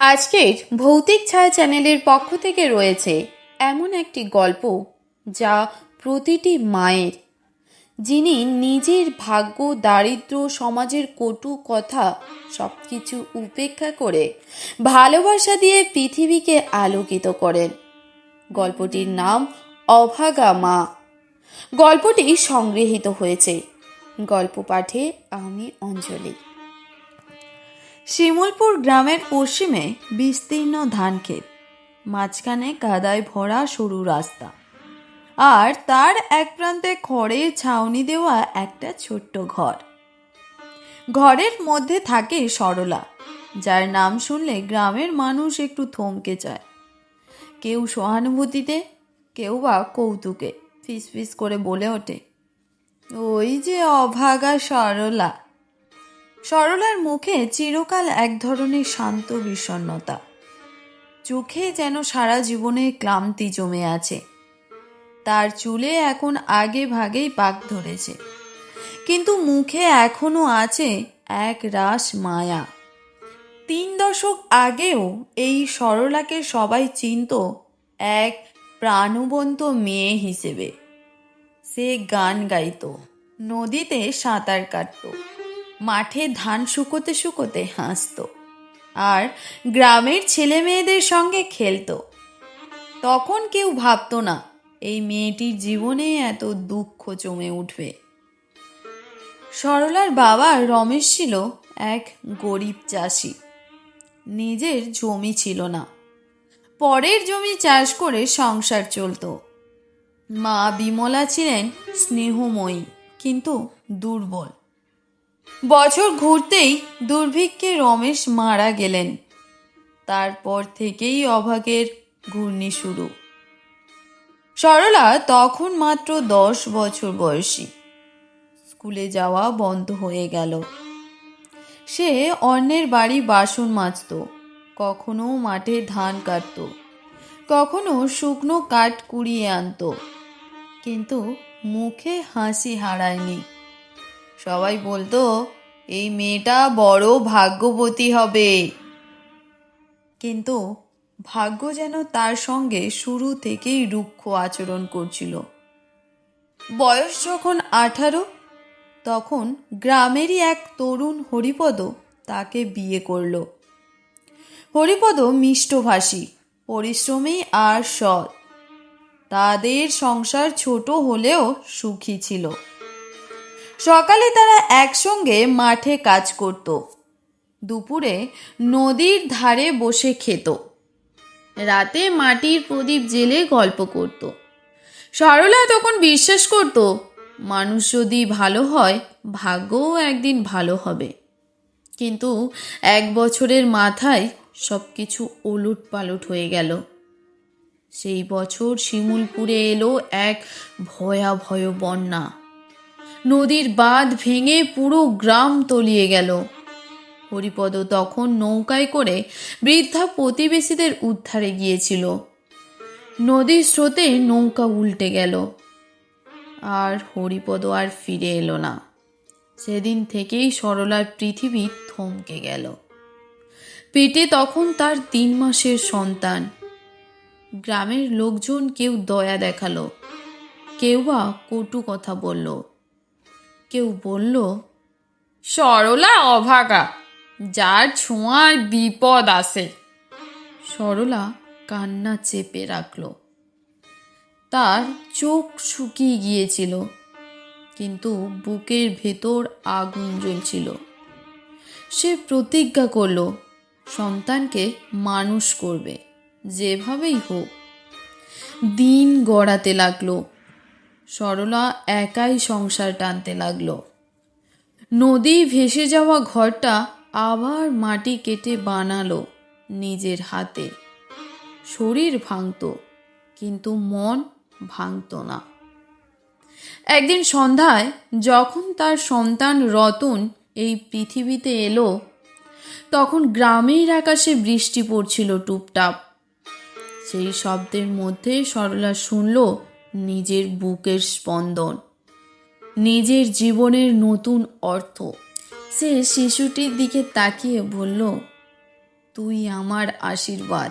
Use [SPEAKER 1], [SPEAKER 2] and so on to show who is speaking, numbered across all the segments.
[SPEAKER 1] আজকের ভৌতিক ছায়া চ্যানেলের পক্ষ থেকে রয়েছে এমন একটি গল্প যা প্রতিটি মায়ের, যিনি নিজের ভাগ্য, দারিদ্র্য, সমাজের কটু কথা সব কিছু উপেক্ষা করে ভালোবাসা দিয়ে পৃথিবীকে আলোকিত করেন। গল্পটির নাম অভাগা মা। গল্পটি সংগৃহীত হয়েছে গল্প পাঠে আমি অঞ্জলি। শিমুলপুর গ্রামের পশ্চিমে বিস্তীর্ণ ধানক্ষেত, মাঝখানে কাদায় ভরা সরু রাস্তা, আর তার এক প্রান্তে খড়ের ছাউনি দেওয়া একটা ছোট্ট ঘর। ঘরের মধ্যে থাকে সরলা, যার নাম শুনলে গ্রামের মানুষ একটু থমকে যায়। কেউ সহানুভূতিতে, কেউ বা কৌতুকে ফিস ফিস করে বলে ওঠে, ওই যে অভাগা সরলা। সরলার মুখে চিরকাল এক ধরনের শান্ত বিষণ্ণতা, চোখে যেন সারা জীবনের ক্লান্তি জমে আছে। তার চুলে এখন আগে ভাগেই পাক ধরেছে, কিন্তু মুখে এখনো আছে এক রাস মায়া। 3 দশক আগেও এই সরলাকে সবাই চিনত এক প্রাণবন্ত মেয়ে হিসেবে। সে গান গাইত, নদীতে সাঁতার কাটত, মাঠে ধান শুকোতে শুকোতে হাসত, আর গ্রামের ছেলে মেয়েদের সঙ্গে খেলতো। তখন কেউ ভাবতো না এই মেয়েটির জীবনে এত দুঃখ জমে উঠবে। সরলার বাবা রমেশ ছিল এক গরিব চাষি। নিজের জমি ছিল না, পরের জমি চাষ করে সংসার চলত। মা বিমলা ছিলেন স্নেহময়ী কিন্তু দুর্বল। বছর ঘুরতেই দুর্ভিক্ষে রমেশ মারা গেলেন। তারপর থেকেই অভাগের ঘূর্ণি শুরু। সরলা তখন মাত্র 10 বছর বয়সী। স্কুলে যাওয়া বন্ধ হয়ে গেল। সে অন্যের বাড়ি বাসন মাজত, কখনো মাঠে ধান কাটত, কখনো শুকনো কাঠ কুড়িয়ে আনত, কিন্তু মুখে হাসি হারায়নি। সবাই বলতো এই মেয়েটা বড় ভাগ্যবতী হবে। কিন্তু ভাগ্য যেন তার সঙ্গে শুরু থেকেই রুক্ষ আচরণ করছিল। বয়স যখন 18, তখন গ্রামেরই এক তরুণ হরিপদ তাকে বিয়ে করল। হরিপদ মিষ্টভাষী, পরিশ্রমী আর সৎ। তাদের সংসার ছোট হলেও সুখী ছিল। সকালে তারা একসঙ্গে মাঠে কাজ করত, দুপুরে নদীর ধারে বসে খেত, রাতে মাটির প্রদীপ জেলে গল্প করত। সরলা তখন বিশ্বাস করত মানুষ যদি ভালো হয়, ভাগ্যও একদিন ভালো হবে। কিন্তু 1 বছরের মাথায় সব কিছু ওলট পালট হয়ে গেল। সেই বছর শিমুলপুরে এলো এক ভয়াবহ বন্যা। নদীর বাঁধ ভেঙে পুরো গ্রাম তলিয়ে গেল। হরিপদ তখন নৌকায় করে বৃদ্ধা প্রতিবেশীদের উদ্ধারে গিয়েছিল। নদীর স্রোতে নৌকা উল্টে গেল, আর হরিপদ আর ফিরে এলো না। সেদিন থেকেই সরলার পৃথিবী থমকে গেল। পেটে তখন তার 3 মাসের সন্তান। গ্রামের লোকজন কেউ দয়া দেখালো, কেউ বা কটু কথা বলল, কেউ বলল সরলা অভাগা, যার ছোঁয়ায় বিপদ আসে। সরলা কান্না চেপে রাখল। তার চোখ শুকিয়ে গিয়েছিল, কিন্তু বুকের ভেতর আগুন জ্বলছিল। সে প্রতিজ্ঞা করল সন্তানকে মানুষ করবে, যেভাবেই হোক। দিন গড়াতে লাগলো। সরলা একাই সংসার টানতে লাগলো। নদী ভেসে যাওয়া ঘরটা আবার মাটি কেটে বানালো নিজের হাতে। শরীর ভাঙত, কিন্তু মন ভাঙত না। একদিন সন্ধ্যায় যখন তার সন্তান রতন এই পৃথিবীতে এলো, তখন গ্রামের আকাশে বৃষ্টি পড়ছিল টুপটাপ। সেই শব্দের মধ্যে সরলা শুনল নিজের বুকের স্পন্দন, নিজের জীবনের নতুন অর্থ। সে শিশুটির দিকে তাকিয়ে বলল, তুই আমার আশীর্বাদ।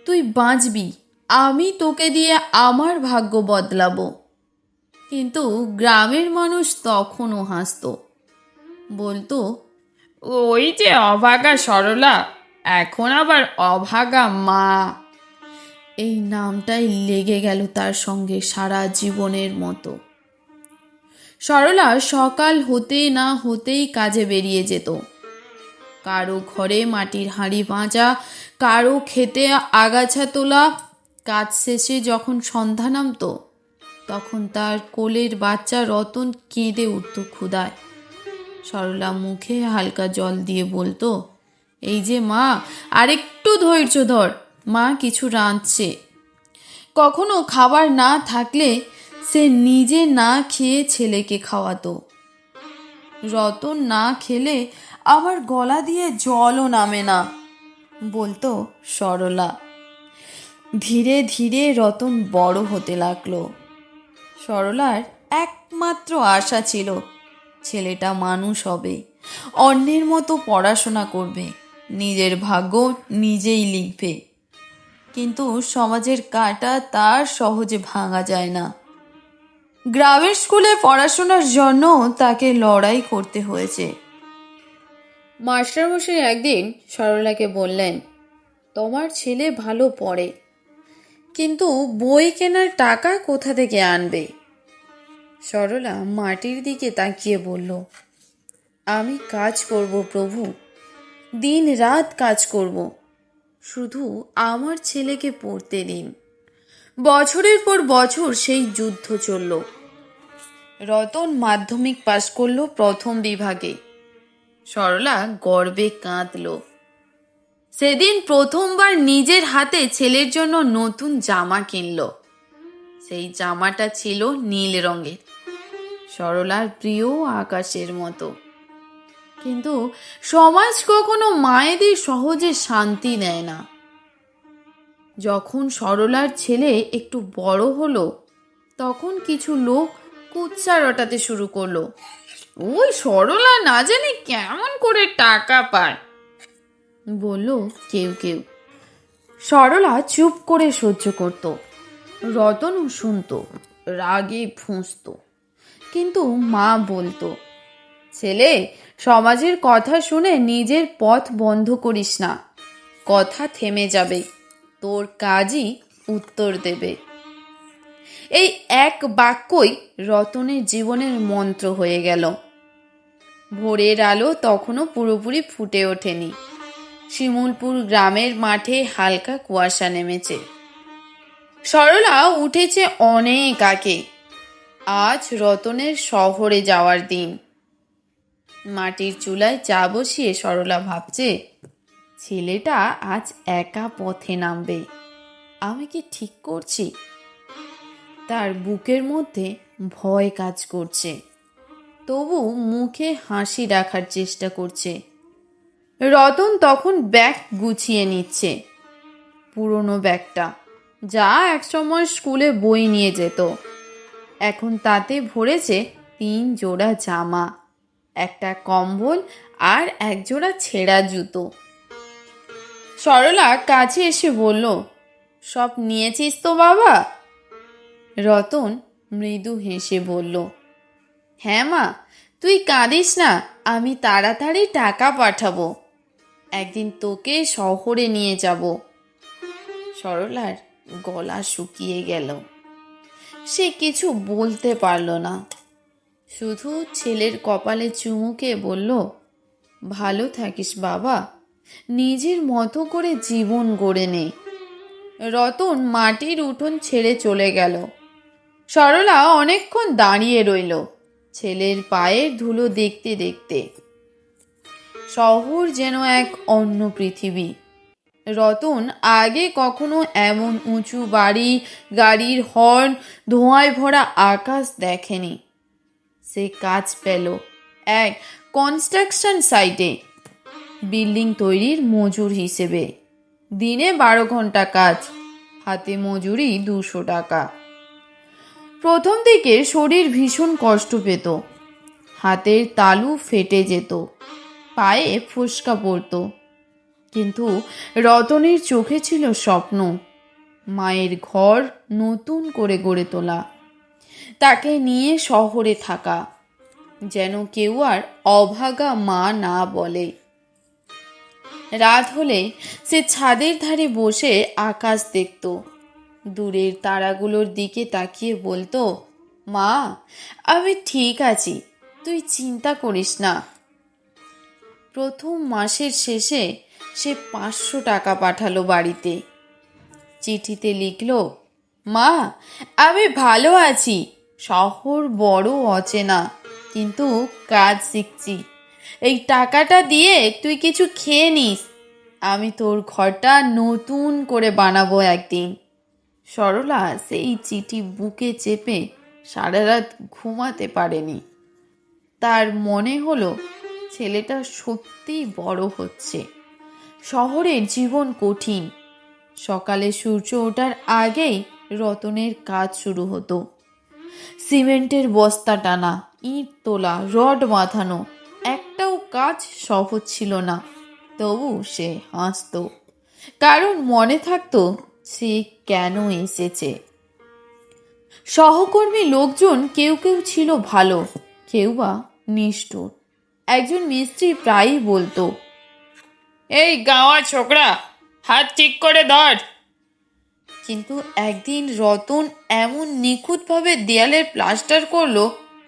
[SPEAKER 1] তুই বাঁচবি, আমি তোকে দিয়ে আমার ভাগ্য বদলাবো। কিন্তু গ্রামের মানুষ তখনও হাসতো, বলতো, ওই যে অভাগা সরলা, এখন আবার অভাগা মা। এই নামটাই লেগে গেল তার সঙ্গে সারা জীবনের মতো। সরলা সকাল হতে না হতেই কাজে বেরিয়ে যেত। কারো ঘরে মাটির হাঁড়ি ভাঁজা, কারো খেতে আগাছা তোলা। কাজ শেষে যখন সন্ধ্যা নামতো, তখন তার কোলের বাচ্চা রতন কেঁদে উঠত ক্ষুধায়। সরলা মুখে হালকা জল দিয়ে বলতো, এই যে মা, আরেকটু ধৈর্য ধর, মা কিছু রাঁধছে। কখনো খাবার না থাকলে সে নিজে না খেয়ে ছেলেকে খাওয়াতো। রতন না খেলে আমার গলা দিয়ে জলও নামে না, বলতো সরলা। ধীরে ধীরে রতন বড় হতে লাগলো। সরলার একমাত্র আশা ছিল ছেলেটা মানুষ হবে, অন্যের মতো পড়াশোনা করবে, নিজের ভাগ্য নিজেই লিখবে। কিন্তু সমাজের কাঁটা তার সহজে ভাঙা যায় না। গ্রামের স্কুলে পড়াশোনার জন্য তাকে লড়াই করতে হয়েছে। মাস্টারমশাই একদিন সরলাকে বললেন, তোমার ছেলে ভালো পড়ে, কিন্তু বই কেনার টাকা কোথা থেকে আনবে? সরলা মাটির দিকে তাকিয়ে বলল, আমি কাজ করব প্রভু, দিন রাত কাজ করব, শুধু আমার ছেলেকে পড়তে দিন। বছরের পর বছর সেই যুদ্ধ চলল। রতন মাধ্যমিক পাশ করলো প্রথম বিভাগে। সরলা গর্বে কাঁদল। সেদিন প্রথমবার নিজের হাতে ছেলের জন্য নতুন জামা কিনল। সেই জামাটা ছিল নীল রঙের, সরলার প্রিয় আকাশের মতো। কিন্তু সমাজ কখনো মায়েদের সহজে শান্তি দেয় না। যখন সরলার ছেলে একটু বড় হলো, তখন কিছু লোক কুৎসা রটাতে শুরু করলো, ওই সরলা না জানি কেমন করে টাকা পায়, বলল কেউ কেউ। সরলা চুপ করে সহ্য করত। রতনও শুনত, রাগে ফুঁসত। কিন্তু মা বলতো, ছেলে, সমাজের কথা শুনে নিজের পথ বন্ধ করিস না, কথা থেমে যাবে, তোর কাজই উত্তর দেবে। এই এক বাক্যই রতনের জীবনের মন্ত্র হয়ে গেল। ভোরের আলো তখনও পুরোপুরি ফুটে ওঠেনি। শিমুলপুর গ্রামের মাঠে হালকা কুয়াশা নেমেছে। সরলা উঠেছে অনেক আগে। আজ রতনের শহরে যাওয়ার দিন। মাটির চুলায় চা বসিয়ে সরলা ভাবছে, ছেলেটা আজ একা পথে নামবে, আমি কি ঠিক করছি? তার বুকের মধ্যে ভয় কাজ করছে, তবু মুখে হাসি রাখার চেষ্টা করছে। রতন তখন ব্যাগ গুছিয়ে নিচ্ছে, পুরনো ব্যাগটা, যা একসময় স্কুলে বই নিয়ে যেত। এখন তাতে ভরেছে 3 জোড়া জামা, একটা কম্বল আর 1 জোড়া ছেঁড়া জুতো। সরলা কাছে এসে বলল, সব নিয়েছিস তো বাবা? রতন মৃদু হেসে বলল, হ্যাঁ মা, তুই কাঁদিস না, আমি তাড়াতাড়ি টাকা পাঠাবো, একদিন তোকে শহরে নিয়ে যাব। সরলার গলা শুকিয়ে গেল। সে কিছু বলতে পারল না, শুধু ছেলের কপালে চুমুকে বলল, ভালো থাকিস বাবা, নিজের মতো করে জীবন গড়ে নে। রতন মাটির উঠোন ছেড়ে চলে গেল। সরলা অনেকক্ষণ দাঁড়িয়ে রইল, ছেলের পায়ের ধুলো দেখতে দেখতে। শহর যেন এক অন্য পৃথিবী। রতন আগে কখনো এমন উঁচু বাড়ি, গাড়ির হর্ন, ধোঁয়ায় ভরা আকাশ দেখেনি। সে কাজ পেল এক কনস্ট্রাকশন সাইটে, বিল্ডিং তৈরির মজুর হিসেবে। দিনে 12 ঘন্টা কাজ, হাতে মজুরি 200 টাকা। প্রথম দিকে শরীর ভীষণ কষ্ট পেত, হাতের তালু ফেটে যেত, পায়ে ফোস্কা পড়ত, কিন্তু রতনের চোখে ছিল স্বপ্ন, মায়ের ঘর নতুন করে গড়ে তোলা, তাকে নিয়ে শহরে থাকা, যেন কেউ আর অভাগা মা না বলে। রাত হলে সে ছাদের ধারে বসে আকাশ দেখত, দূরের তারাগুলোর দিকে তাকিয়ে বলতো, মা, আমি ঠিক আছি, তুই চিন্তা করিস না। প্রথম মাসের শেষে সে 500 টাকা পাঠালো বাড়িতে। চিঠিতে লিখল, মা, আমি ভালো আছি, শহর বড় অচেনা, কিন্তু কাজ শিখছি, এই টাকাটা দিয়ে তুই কিছু খেয়ে নিস, আমি তোর ঘরটা নতুন করে বানাবো একদিন। সরলা সেই চিঠি বুকে চেপে সারা রাত ঘুমাতে পারেনি। তার মনে হলো ছেলেটা সত্যিই বড় হচ্ছে। শহরের জীবন কঠিন। সকালে সূর্য ওঠার আগেই রতনের কাজ শুরু হতো। সিমেন্টের বস্তা টানা, ইট তোলা, রড বাঁধানো, একটাও কাজ সহজ ছিল না। তবু সে হাসত, কারণ মনে থাকতো সে কেন এসেছে। সহকর্মী লোকজন কেউ কেউ ছিল ভালো, কেউ বা নিষ্ঠুর। একজন মিস্ত্রি প্রায়ই বলতো, এই গাঁওয়া ছোকরা, হাত ঠিক করে ধর। কিন্তু একদিন রতন এমন নিখুঁতভাবে দেয়ালের প্লাস্টার করলো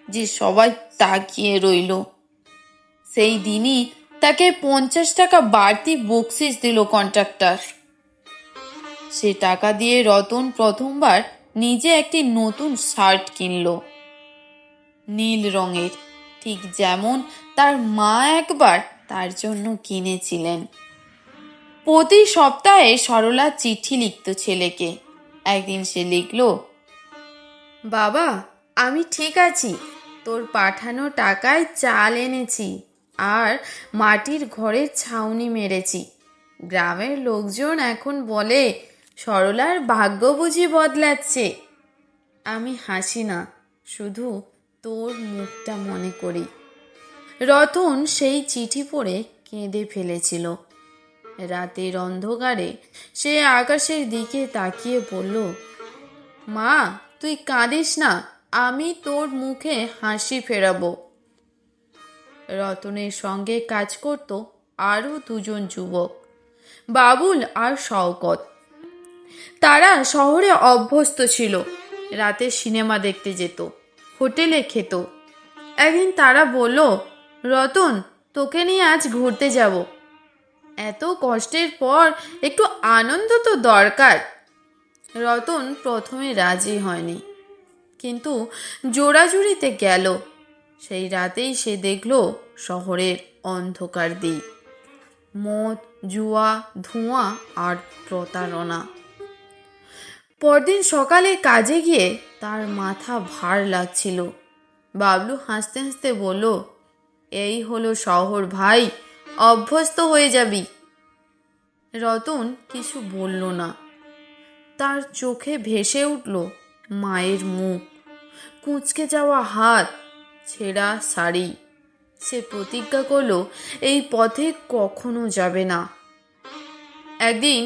[SPEAKER 1] যে সবাই তাকিয়ে রইল। সেই দিনই তাকে 50 টাকা বাড়তি বকশিস দিল কন্ট্রাক্টর। সে টাকা দিয়ে রতন প্রথমবার নিজে একটি নতুন শার্ট কিনল, নীল রঙের, ঠিক যেমন তার মা একবার তার জন্য কিনেছিলেন। প্রতি সপ্তাহে সরলা চিঠি লিখত ছেলেকে। একদিন সে লিখল, বাবা, আমি ঠিক আছি, তোর পাঠানো টাকায় চাল এনেছি আর মাটির ঘরের ছাউনি মেরেছি। গ্রামের লোকজন এখন বলে সরলার ভাগ্য বুঝি বদলাচ্ছে। আমি হাসি না, শুধু তোর মুখটা মনে করি। রতন সেই চিঠি পড়ে কেঁদে ফেলেছিল। রাতের অন্ধকারে সে আকাশের দিকে তাকিয়ে বলল, মা, তুই কাঁদিস না, আমি তোর মুখে হাসি ফেরাবো। রতনের সঙ্গে কাজ করত আরও 2 যুবক, বাবুল আর শওকত। তারা শহরে অভ্যস্ত ছিল, রাতে সিনেমা দেখতে যেত, হোটেলে খেত। একদিন তারা বলল, রতন, তোকে নিয়ে আজ ঘুরতে যাব। এত কষ্টের পর একটু আনন্দ তো দরকার। রতন প্রথমে রাজি হয়নি, কিন্তু জোড়াজুড়িতে গেল। সেই রাতেই সে দেখল শহরের অন্ধকার দিক, মদ, জুয়া, ধোঁয়া আর প্রতারণা। পরদিন সকালে কাজে গিয়ে তার মাথা ভার লাগছিল। বাবলু হাসতে হাসতে বলল, এই হলো শহর ভাই, অভ্যস্ত হয়ে যাবি। রতন কিছু বলল না। তার চোখে ভেসে উঠল মায়ের মুখ, কুঁচকে যাওয়া হাত, ছেঁড়া শাড়ি। সে প্রতিজ্ঞা করল এই পথে কখনো যাবে না। একদিন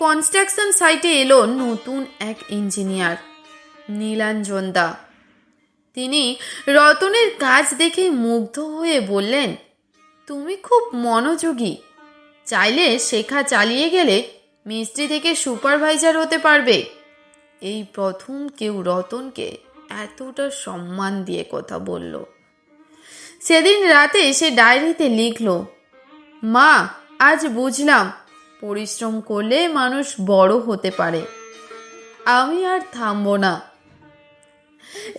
[SPEAKER 1] কনস্ট্রাকশন সাইটে এলো নতুন এক ইঞ্জিনিয়ার, নীলাঞ্জন দা। তিনি রতনের কাজ দেখে মুগ্ধ হয়ে বললেন, তুমি খুব মনোযোগী, চাইলে শেখা চালিয়ে গেলে মিস্ত্রি থেকে সুপারভাইজার হতে পারবে। এই প্রথম কেউ রতনকে এতটা সম্মান দিয়ে কথা বলল। সেদিন রাতে সে ডায়েরিতে লিখল, মা, আজ বুঝলাম পরিশ্রম করলে মানুষ বড় হতে পারে। আমি আর থামবো না।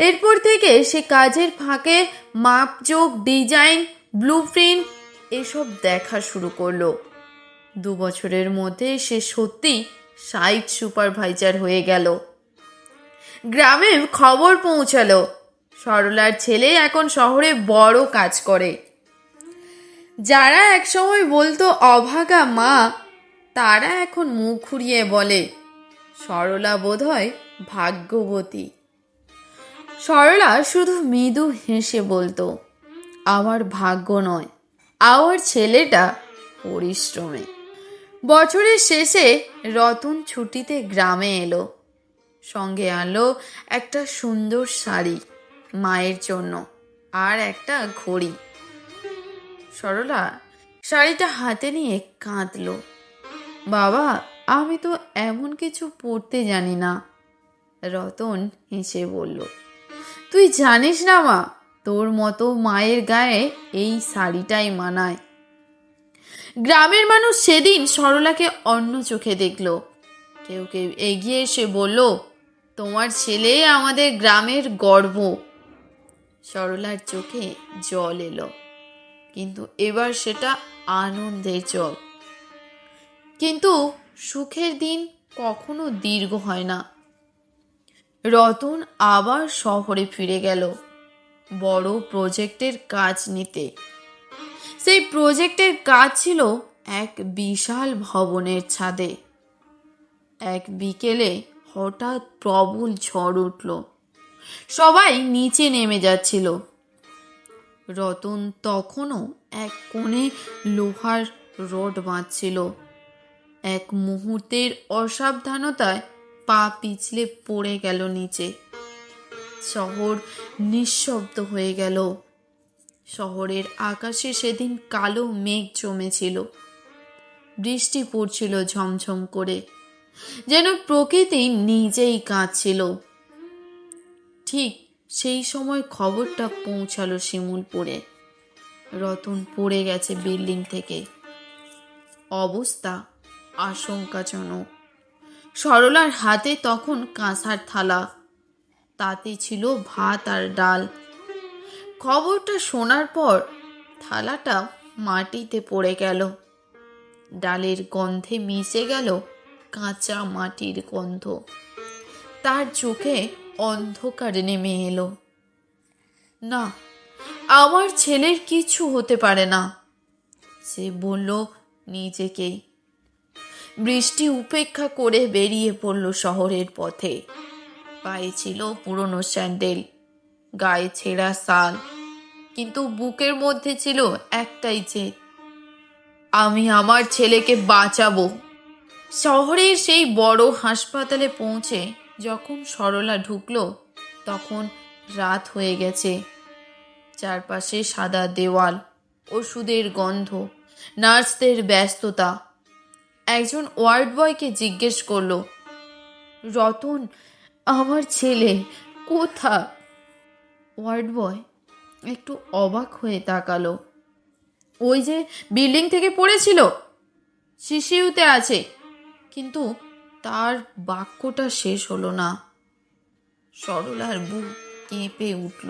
[SPEAKER 1] এরপর থেকে সে কাজের ফাঁকে মাপজোক, ডিজাইন, ব্লুপ্রিন্ট এসব দেখা শুরু করলো। 2 বছরের মধ্যে সে সত্যি সাইট সুপারভাইজার হয়ে গেল। গ্রামে খবর পৌঁছালো, সরলার ছেলে এখন শহরে বড় কাজ করে। যারা একসময় বলতো অভাগা মা, তারা এখন মুখ ঘুরিয়ে বলে সরলা বোধহয় ভাগ্যবতী। সরলা শুধু মৃদু হেসে বলতো, আমার ভাগ্য নয়, আমার ছেলেটা পরিশ্রমে। বছরের শেষে রতন ছুটিতে গ্রামে এলো। সঙ্গে আনলো একটা সুন্দর শাড়ি মায়ের জন্য আর একটা ঘড়ি। সরলা শাড়িটা হাতে নিয়ে কাঁদলো। বাবা, আমি তো এমন কিছু পরতে জানি না। রতন হেসে বলল, তুই জানিস না মা, তোর মতো মায়ের গায়ে এই শাড়িটাই মানায়। গ্রামের মানুষ সেদিন সরলাকে অন্য চোখে দেখলো। কেউ কেউ এগিয়ে এসে বলল, তোমার ছেলে আমাদের গ্রামের গর্ব। সরলার চোখে জল এলো, কিন্তু এবার সেটা আনন্দের জল। কিন্তু সুখের দিন কখনো দীর্ঘ হয় না। রতন আবার শহরে ফিরে গেল বড় প্রজেক্টের কাজ নিতে। সেই প্রজেক্টের কাজ ছিল এক বিশাল ভবনের ছাদে। এক বিকেলে হঠাৎ প্রবল ঝড় উঠল। সবাই নিচে নেমে যাচ্ছিল। রতন তখনও এক কোণে লোহার রড বাঁধছিল। এক মুহূর্তের অসাবধানতায় পা পিছলে পড়ে গেল নিচে। শহর নিঃশব্দ হয়ে গেল। শহরের আকাশে সেদিন কালো মেঘ জমেছিল। বৃষ্টি পড়ছিল ঝমঝম করে, যেন প্রকৃতি নিজেই কাঁদছিল। ঠিক সেই সময় খবরটা পৌঁছালো শিমুলপুরে। রতন পড়ে গেছে বিল্ডিং থেকে। অবস্থা আশঙ্কাজনক। সরলার হাতে তখন কাঁসার থালা, তাতে ছিল ভাত আর ডাল। খবরটা শোনার পর থালাটা মাটিতে পড়ে গেল। ডালের গন্ধে মিশে গেল কাঁচা মাটির গন্ধ। তার চোখে অন্ধকার নেমে এলো। না, আমার ছেলের কিছু হতে পারে না, সে বলল নিজেকেই। বৃষ্টি উপেক্ষা করে বেরিয়ে পড়ল শহরের পথে। পায়ে ছিল পুরনো স্যান্ডেল, গায়ে ছেঁড়া শাল, কিন্তু বুকের মধ্যে ছিল একটাই জেদ, আমি আমার ছেলেকে বাঁচাবো। শহরের সেই বড় হাসপাতালে পৌঁছে যখন সরলা ঢুকলো, তখন রাত হয়ে গেছে। চারপাশে সাদা দেওয়াল, ওষুধের গন্ধ, নার্সদের ব্যস্ততা। একজন ওয়ার্ড বয়কে জিজ্ঞেস করলো, রতন, আমার ছেলে কোথা? ওয়ার্ড বয় একটু অবাক হয়ে তাকালো। ওই যে বিল্ডিং থেকে পড়েছিল, সিসিইউতে আছে। কিন্তু তার বাক্যটা শেষ হলো না। সরলার বুক কেঁপে উঠল।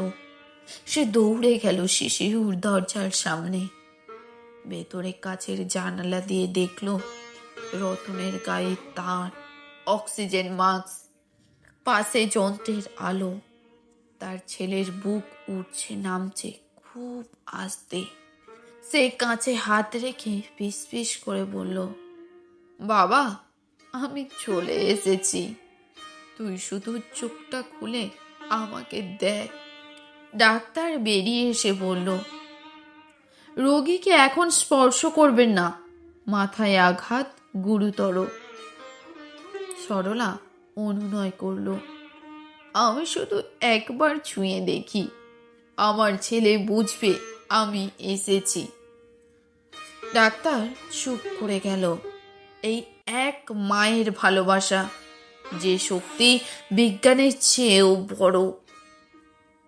[SPEAKER 1] সে দৌড়ে গেল সিসিইউর দরজার সামনে। ভেতরে কাচের জানালা দিয়ে দেখল রতনের গায়ে তার, অক্সিজেন মাস্ক, পাশে যন্ত্রের আলো। তার ছেলের বুক উঠছে নামছে খুব আস্তে। সে কাঁচে হাত রেখে ফিসফিস করে বলল, বাবা, আমি চলে এসেছি, তুই শুধু চোখটা খুলে আমাকে দেখ। ডাক্তার বেরিয়ে এসে বলল, রোগীকে এখন স্পর্শ করবেন না, মাথায় আঘাত গুরুতর। সরলা অনুনয় করল, আমি শুধু একবার ছুঁয়ে দেখি, আমার ছেলে বুঝবে আমি এসেছি। ডাক্তার চুপ করে গেল। এই এক মায়ের ভালোবাসা, যে শক্তি বিজ্ঞানের চেয়েও বড়।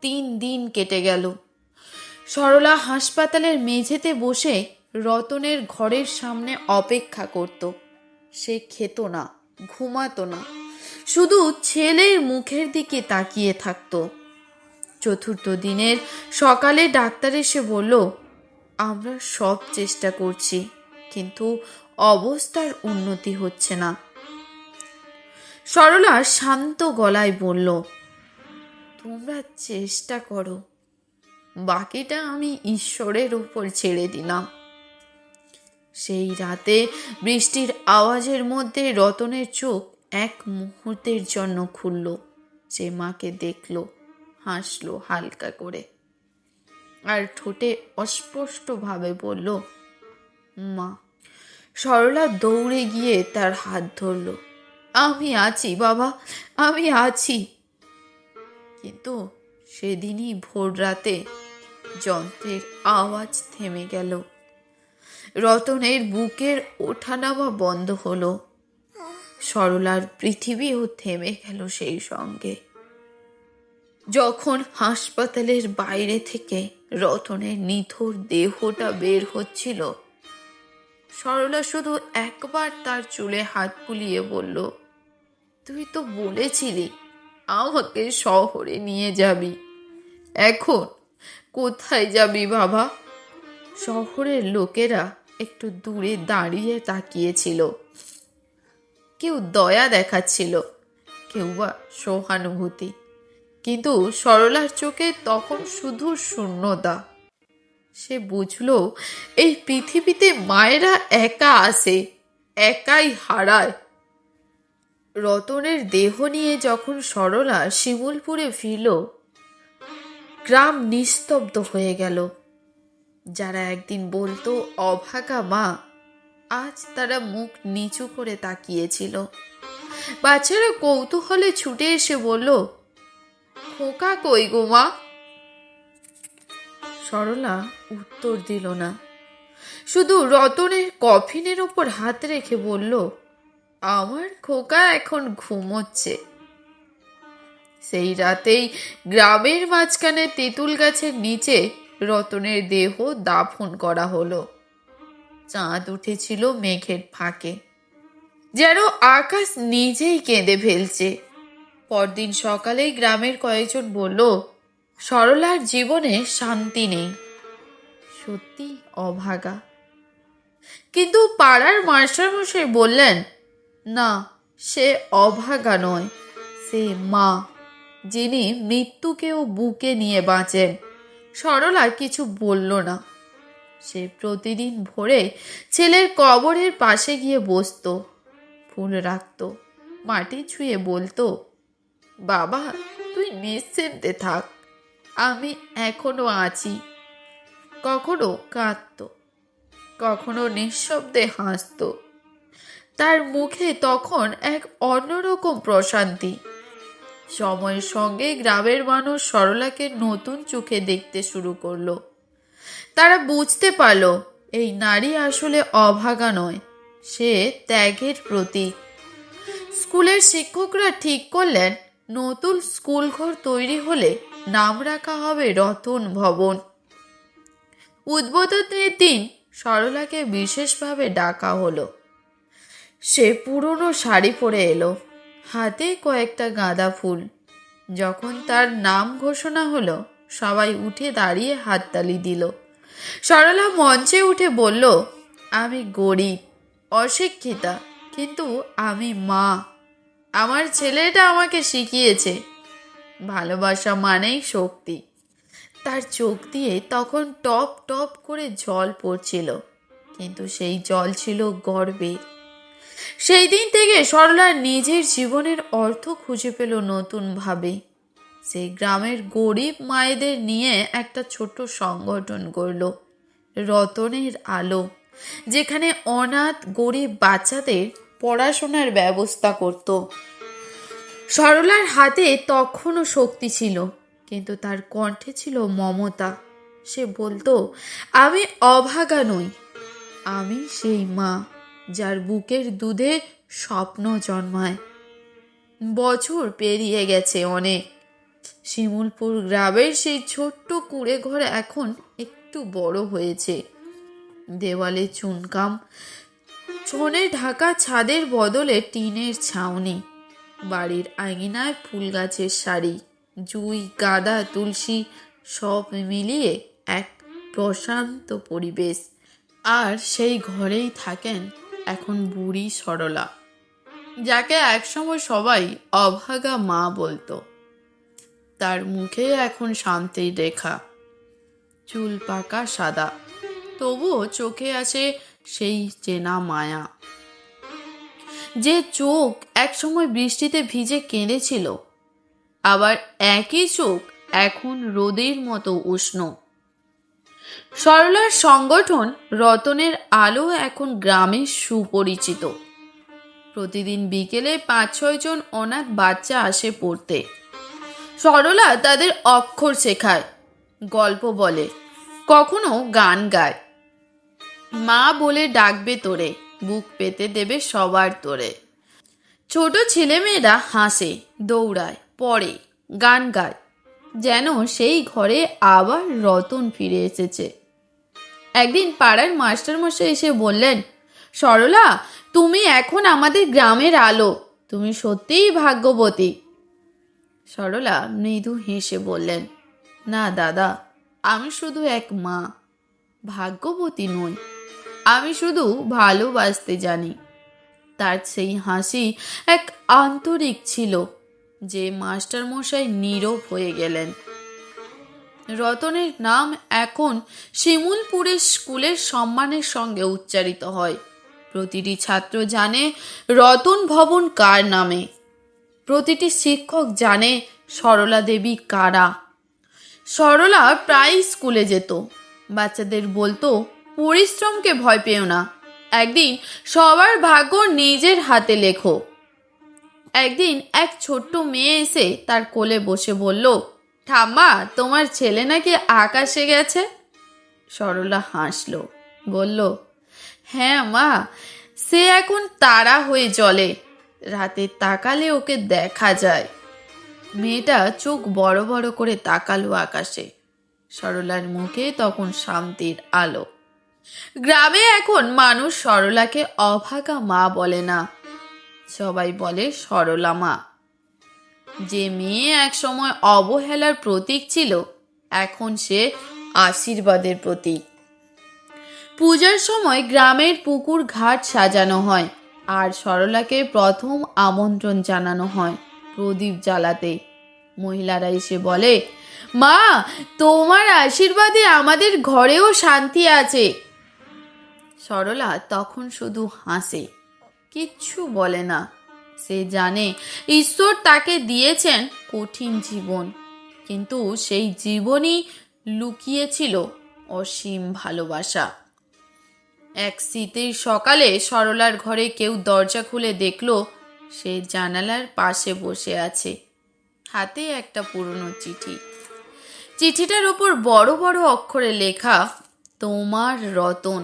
[SPEAKER 1] 3 দিন কেটে গেল। সরলা হাসপাতালের মেঝেতে বসে রতনের ঘরের সামনে অপেক্ষা করত। সে খেত না, ঘুমাতো না, শুধু ছেলের মুখের দিকে তাকিয়ে থাকত। 4র্থ দিনের সকালে ডাক্তার এসে বলল, আমরা সব চেষ্টা করছি, কিন্তু অবস্থার উন্নতি হচ্ছে না। সরলা শান্ত গলায় বলল, তোমরা চেষ্টা করো, বাকিটা আমি ঈশ্বরের উপর ছেড়ে দিলাম। সেই রাতে বৃষ্টির আওয়াজের মধ্যে রতনের চোখ এক মুহূর্তের জন্য খুলল। সে মাকে দেখল, হাসলো হালকা করে, আর ঠোঁটে অস্পষ্টভাবে বলল, মা। সরলা দৌড়ে গিয়ে তার হাত ধরল। আমি আছি বাবা, আমি আছি। কিন্তু সেদিনই ভোর রাতে যন্ত্রের আওয়াজ থেমে গেল। রতনের বুকের ওঠানামা বন্ধ হলো। সরলার পৃথিবীও থেমে গেল সেই সঙ্গে। যখন হাসপাতালের বাইরে থেকে রতনের নিথর দেহটা বের হচ্ছিল, সরলা শুধু একবার তার চুলে হাত বুলিয়ে বলল, তুই তো বলেছিলি আমাকে শহরে নিয়ে যাবি, এখন কোথায় যাবি বাবা? শহরের লোকেরা একটু দূরে দাঁড়িয়ে তাকিয়েছিল। কেউ দয়া দেখাচ্ছিল, কেউ বা সহানুভূতি, কিন্তু সরলার চোখে তখন শুধু শূন্যতা। সে বুঝল এই পৃথিবীতে মায়েরা একা আসে, একাই হারায়। রতনের দেহ নিয়ে যখন সরলা শিমুলপুরে ফিরল, গ্রাম নিস্তব্ধ হয়ে গেল। যারা একদিন বলতো অভাগা মা, আজ তারা মুখ নিচু করে তাকিয়েছিল। বাচ্চারা কৌতূহলে ছুটে এসে বলল, খোকা কই গো মা? সরলা উত্তর দিল না, শুধু রতনের কফিনের ওপর হাত রেখে বলল, আমার খোকা এখন ঘুমোচ্ছে। সেই রাতেই গ্রামের মাঝখানে তেঁতুল গাছের নিচে রতনের দেহ দাফন করা হলো। চাঁদ উঠেছিল মেঘের ফাঁকে, যেন আকাশ নিজেই কেঁদে ফেলছে। পরদিন সকালেই গ্রামের কয়েকজন বলল, সরলার জীবনে শান্তি নেই, সত্যি অভাগা। কিন্তু পাড়ার মাস্টারমশাই বললেন, না, সে অভাগা নয়, সে মা, যিনি মৃত্যুকেও বুকে নিয়ে বাঁচেন। সরলা কিছু বলল না। সে প্রতিদিন ভোরে ছেলের কবরের পাশে গিয়ে বসত, ফুল রাখত, মাটি ছুঁয়ে বলতো, বাবা তুই নিশ্চিন্তে থাক, আমি এখনো আছি। কখনো কাঁদত, কখনো নিঃশব্দে হাসত। তার মুখে তখন এক অন্যরকম প্রশান্তি। সময়ের সঙ্গে গ্রামের মানুষ সরলাকে নতুন চোখে দেখতে শুরু করলো। তারা বুঝতে পারল এই নারী আসলে অভাগা নয়, সে ত্যাগের প্রতীক। স্কুলের শিক্ষকরা ঠিক করলেন, নতুন স্কুল ঘর তৈরি হলে নাম রাখা হবে রতন ভবন। উদ্বোধনের দিন সরলাকে বিশেষভাবে ডাকা হলো। সে পুরনো শাড়ি পরে এলো, হাতে কয়েকটা গাঁদা ফুল। যখন তার নাম ঘোষণা হলো, সবাই উঠে দাঁড়িয়ে হাততালি দিল। সরলা মঞ্চে উঠে বলল, আমি গরিব, অশিক্ষিতা, কিন্তু আমি মা। আমার ছেলেটা আমাকে শিখিয়েছে ভালোবাসা মানেই শক্তি। তার চোখ দিয়ে তখন টপ টপ করে জল পড়ছিল, কিন্তু সেই জল ছিল গর্বের। সেই দিন থেকে সরলা নিজের জীবনের অর্থ খুঁজে পেল নতুন ভাবে। সেই গ্রামের গরিব মায়েদের নিয়ে একটা ছোট সংগঠন গড়ল, রতনের আলো, যেখানে অনাথ গরিব বাচ্চাদের পড়াশোনার ব্যবস্থা করত। সরলার হাতে তখনও শক্তি ছিল, কিন্তু তার কণ্ঠে ছিল মমতা। সে বলতো, আমি অভাগা নই, আমি সেই মা যার বুকের দুধে স্বপ্ন জন্মায়। বছর পেরিয়ে গেছে অনেক। শিমুলপুর গ্রামের সেই ছোট্ট কুঁড়ে ঘর এখন একটু বড় হয়েছে। দেওয়ালে চুনকাম, ছনে ঢাকা ছাদের বদলে টিনের ছাউনি। বাড়ির আঙিনায় ফুল গাছের সারি, জুই, গাঁদা, তুলসী সব মিলিয়ে এক প্রশান্ত পরিবেশ। আর সেই ঘরেই থাকেন এখন বুড়ি সরলা, যাকে একসময় সবাই অভাগা মা বলতো। তার মুখে এখন শান্তির রেখা, চুল পাকা সাদা, তবুও চোখে আছে সেই চেনা মায়া। যে চোখ একসময় বৃষ্টিতে ভিজে কেঁদেছিল, আবার একই চোখ এখন রোদের মতো উষ্ণ। সরলার সংগঠন রতনের আলো এখন গ্রামে সুপরিচিত। প্রতিদিন বিকেলে 5-6 জন অনাথ বাচ্চা আসে পড়তে। সরলা তাদের অক্ষর শেখায়, গল্প বলে, কখনো গান গায়। মা বলে ডাকবে তোরে, বুক পেতে দেবে সবার তোরে। ছোট ছেলেমেয়েরা হাসে, দৌড়ায়, পড়ে, গান গায়, যেন সেই ঘরে আবার রতন ফিরে এসেছে। একদিন পাড়ার মাস্টারমশাই এসে বললেন, সরলা, তুমি এখন আমাদের গ্রামের আলো, তুমি সত্যিই ভাগ্যবতী। সরলা মৃদু হেসে বললেন, না দাদা, আমি শুধু এক মা, ভাগ্যবতী নই, আমি শুধু ভালোবাসতে জানি। তার সেই হাসি এক আন্তরিক ছিল যে মাস্টারমশাই নীরব হয়ে গেলেন। রতনের নাম এখন শিমুলপুরের স্কুলের সম্মানের সঙ্গে উচ্চারিত হয়। প্রতিটি ছাত্র জানে রতন ভবন কার নামে, প্রতিটি শিক্ষক জানে সরলা দেবী কারা। সরলা প্রায় স্কুলে যেত, বাচ্চাদের বলতো, পরিশ্রমকে ভয় পেও না, একদিন সবার ভাগ্য নিজের হাতে লেখো। একদিন এক ছোট্ট মেয়ে এসে তার কোলে বসে বলল, ঠাম্মা, তোমার ছেলে নাকি আকাশে গেছে। সরলা হাসল, বলল, হ্যাঁ মা, সে এখন তারা হয়ে জ্বলে, রাতে তাকালে ওকে দেখা যায়। মেয়েটা চোখ বড় বড় করে তাকালো আকাশে। সরলার মুখে তখন শান্তির আলো। গ্রামে এখন মানুষ সরলাকে অভাগা মা বলে না, সবাই বলে সরলা মা। যে মেয়ে এক সময় অবহেলার প্রতীক ছিল, এখন সে আশীর্বাদের প্রতীক। পূজার সময় গ্রামের পুকুর ঘাট সাজানো হয়, আর সরলাকে প্রথম আমন্ত্রণ জানানো হয় প্রদীপ জ্বালাতে। মহিলারা এসে বলে, মা, তোমার আশীর্বাদে আমাদের ঘরেও শান্তি আছে। সরলা তখন শুধু হাসে, কিচ্ছু বলে না। সে জানে ঈশ্বর তাকে দিয়েছেন কঠিন জীবন, কিন্তু সেই জীবনই লুকিয়েছিল অসীম ভালোবাসা। এক শীতের সকালে সরলার ঘরে কেউ দরজা খুলে দেখলো সে জানালার পাশে বসে আছে, হাতে একটা পুরনো চিঠি। চিঠিটার ওপর বড় বড় অক্ষরে লেখা, তোমার রতন।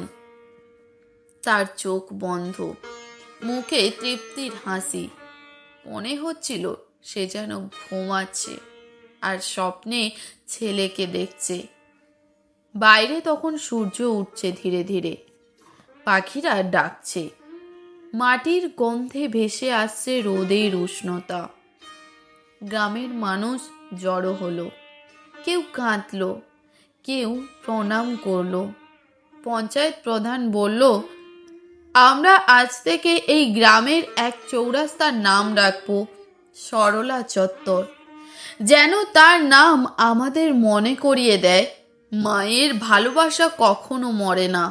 [SPEAKER 1] তার চোখ বন্ধ, মুখে তৃপ্তির হাসি। মনে হচ্ছিল সে যেন ঘুমাচ্ছে আর স্বপ্নে ছেলেকে দেখছে। বাইরে তখন সূর্য উঠছে ধীরে ধীরে, পাখিরা ডাকছে, মাটির গন্ধে ভেসে আসছে রোদের উষ্ণতা। গ্রামের মানুষ জড়ো হলো, কেউ কাঁদলো, কেউ প্রণাম করলো। পঞ্চায়েত প্রধান বলল, আমরা আজ থেকে এই গ্রামের এক চৌরাস্তার নাম রাখব সরলা চত্বর, যেন তার নাম আমাদের মনে করিয়ে দেয় মায়ের ভালোবাসা কখনো মরে না।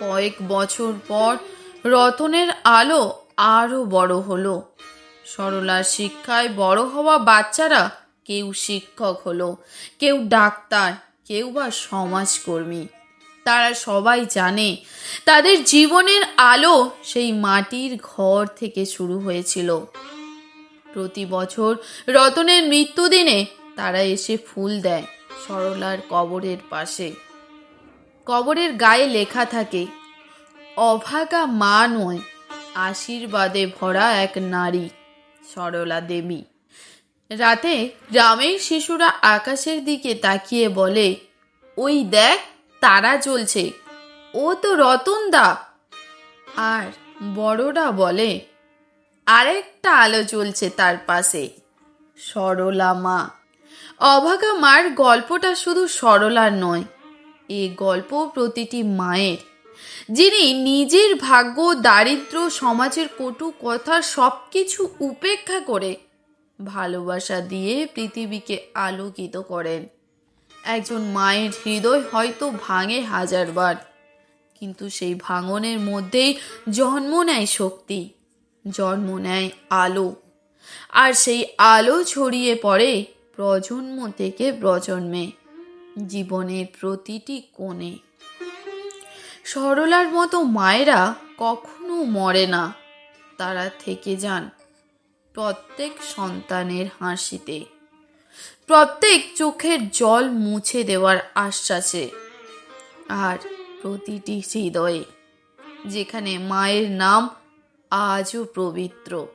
[SPEAKER 1] কয়েক বছর পর রতনের আলো আরো বড় হলো। সরলার শিক্ষায় বড় হওয়া বাচ্চারা কেউ শিক্ষক হলো, কেউ ডাক্তার, কেউ বা সমাজকর্মী। তারা সবাই জানে তাদের জীবনের আলো সেই মাটির ঘর থেকে শুরু হয়েছিল। প্রতি বছর রতনের মৃত্যুদিনে তারা এসে ফুল দেয় সরলার কবরের পাশে। কবরের গায়ে লেখা থাকে, অভাগা মা নয়, আশীর্বাদে ভরা এক নারী, সরলা দেবী। রাতে গ্রামের শিশুরা আকাশের দিকে তাকিয়ে বলে, ওই দেখ, তারা জ্বলছে, ও তো রতন দা। আর বড়রা বলে, আরেকটা আলো জ্বলছে তার পাশে, সরলা মা। অভাগা মার গল্পটা শুধু সরলার নয়, এ গল্প প্রতিটি মায়ের, যিনি নিজের ভাগ্য, দারিদ্র, সমাজের কটু কথা সবকিছু উপেক্ষা করে ভালোবাসা দিয়ে পৃথিবীকে আলোকিত করেন। একজন মায়ের হৃদয় হয়তো ভাঙে হাজারবার, কিন্তু সেই ভাঙনের মধ্যেই জন্ম নেয় শক্তি, জন্ম নেয় আলো। আর সেই আলো ছড়িয়ে পড়ে প্রজন্ম থেকে প্রজন্মে। জীবনের প্রতিটি কোণে। সরলার মতো মায়েরা কখনো মরে না, তারা থেকে যান প্রত্যেক সন্তানের হাসিতে, প্রত্যেক চোখের জল মুছে দেওয়ার আশ্বাসে, আর প্রতিটি হৃদয়ে যেখানে মায়ের নাম আজও পবিত্র।